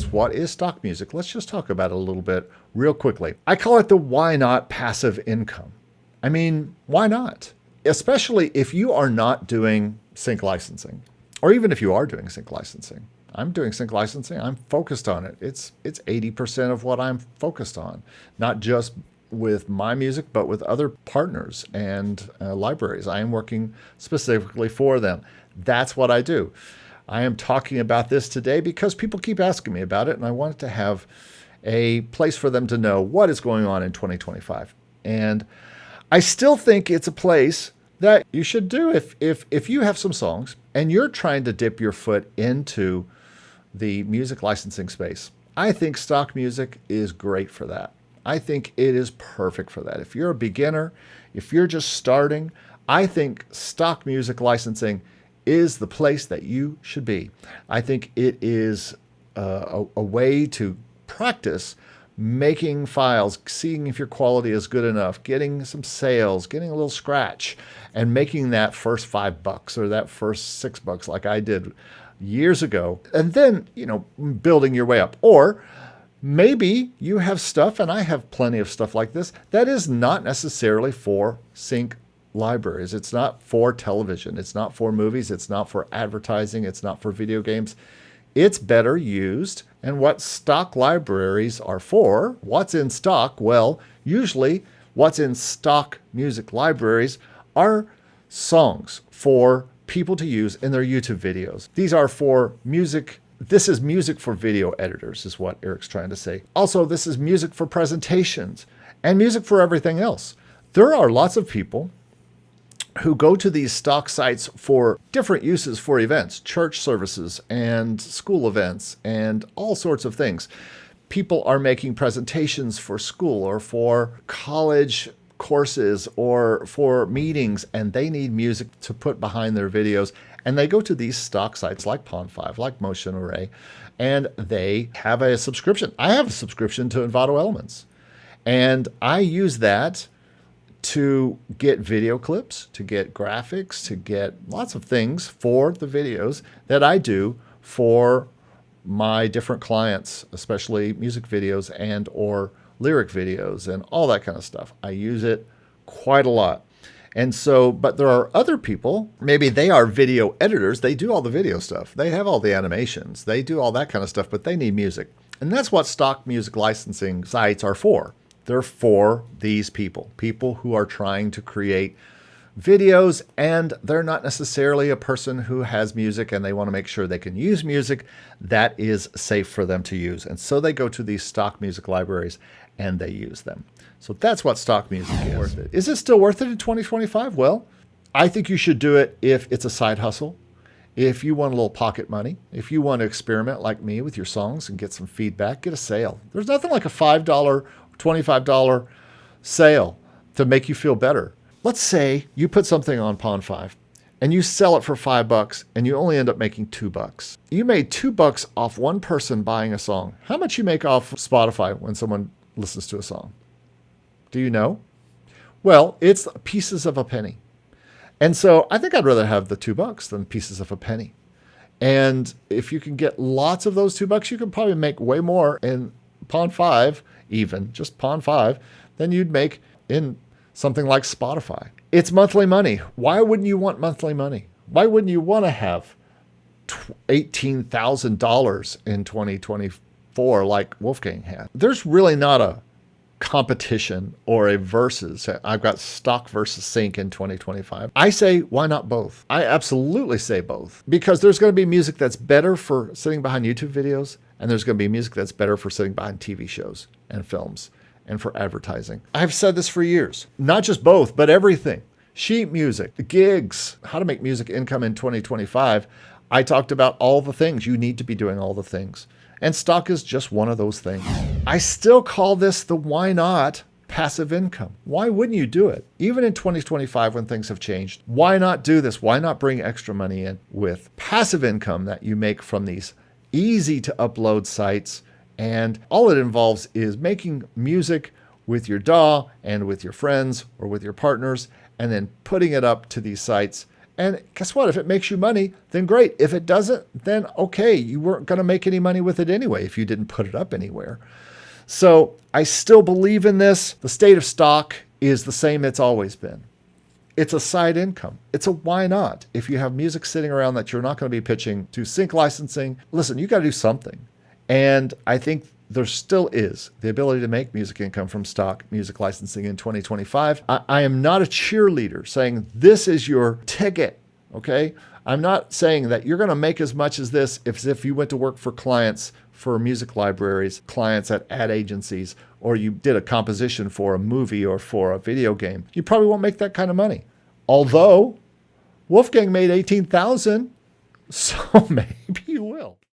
is, what is stock music? Let's just talk about it a little bit real quickly. I call it the why not passive income. I mean, why not? Especially if you are not doing sync licensing, or even if you are doing sync licensing. I'm doing sync licensing. I'm focused on it. It's 80% of what I'm focused on, not just with my music, but with other partners and libraries. I am working specifically for them. That's what I do. I am talking about this today because people keep asking me about it, and I wanted to have a place for them to know what is going on in 2025. And I still think it's a place that you should do if you have some songs and you're trying to dip your foot into the music licensing space. I think stock music is great for that. I think it is perfect for that. If you're a beginner, if you're just starting, I think stock music licensing is the place that you should be. I think it is a way to practice making files, seeing if your quality is good enough, getting some sales, getting a little scratch, and making that first $5 or that first $6 like I did years ago, and then, building your way up. Or maybe you have stuff, and I have plenty of stuff like this, that is not necessarily for sync libraries. It's not for television. It's not for movies. It's not for advertising. It's not for video games. It's better used. And what stock libraries are for, what's in stock? Well, usually what's in stock music libraries are songs for people to use in their YouTube videos. These are for music. This is music for video editors, is what Eric's trying to say. Also, this is music for presentations and music for everything else. There are lots of people who go to these stock sites for different uses for events, church services and school events and all sorts of things. People are making presentations for school or for college courses or for meetings, and they need music to put behind their videos. And they go to these stock sites like Pond5, like Motion Array, and they have a subscription. I have a subscription to Envato Elements, and I use that to get video clips, to get graphics, to get lots of things for the videos that I do for my different clients, especially music videos and or lyric videos and all that kind of stuff. I use it quite a lot. And so, but there are other people, maybe they are video editors. They do all the video stuff. They have all the animations. They do all that kind of stuff, but they need music. And that's what stock music licensing sites are for. They're for these people who are trying to create videos, and they're not necessarily a person who has music and they want to make sure they can use music that is safe for them to use. And so they go to these stock music libraries and they use them. So that's what stock music is. Worth it. Is it still worth it in 2025? Well, I think you should do it if it's a side hustle. If you want a little pocket money, if you want to experiment like me with your songs and get some feedback, get a sale. There's nothing like a $5, $25 sale to make you feel better. Let's say you put something on Pond5 and you sell it for $5 and you only end up making $2. You made $2 off one person buying a song. How much you make off Spotify when someone listens to a song? Do you know? Well, it's pieces of a penny. And so I think I'd rather have the $2 than pieces of a penny. And if you can get lots of those $2, you can probably make way more in Pond5, even just Pond5, than you'd make in something like Spotify. It's monthly money. Why wouldn't you want monthly money? Why wouldn't you want to have $18,000 in 2024 like Wolfgang had? There's really not a competition or a versus. I've got stock versus sync in 2025. I say, why not both? I absolutely say both, because there's going to be music that's better for sitting behind YouTube videos, and there's going to be music that's better for sitting behind TV shows and films and for advertising. I've said this for years, not just both, but everything. Sheet music, gigs, how to make music income in 2025. I talked about all the things. You need to be doing all the things. And stock is just one of those things. I still call this the why not passive income. Why wouldn't you do it? Even in 2025 when things have changed, why not do this? Why not bring extra money in with passive income that you make from these easy to upload sites? And all it involves is making music with your DAW and with your friends or with your partners, and then putting it up to these sites And guess what? If it makes you money, then great. If it doesn't, then okay, you weren't going to make any money with it anyway if you didn't put it up anywhere. So I still believe in this. The state of stock is the same it's always been. It's a side income. It's a why not? If you have music sitting around that you're not going to be pitching to sync licensing, listen, you got to do something. And I think there still is the ability to make music income from stock music licensing in 2025. I am not a cheerleader saying this is your ticket, okay? I'm not saying that you're going to make as much as this if you went to work for clients for music libraries, clients at ad agencies, or you did a composition for a movie or for a video game. You probably won't make that kind of money. Although Wolfgang made $18,000, so maybe you will.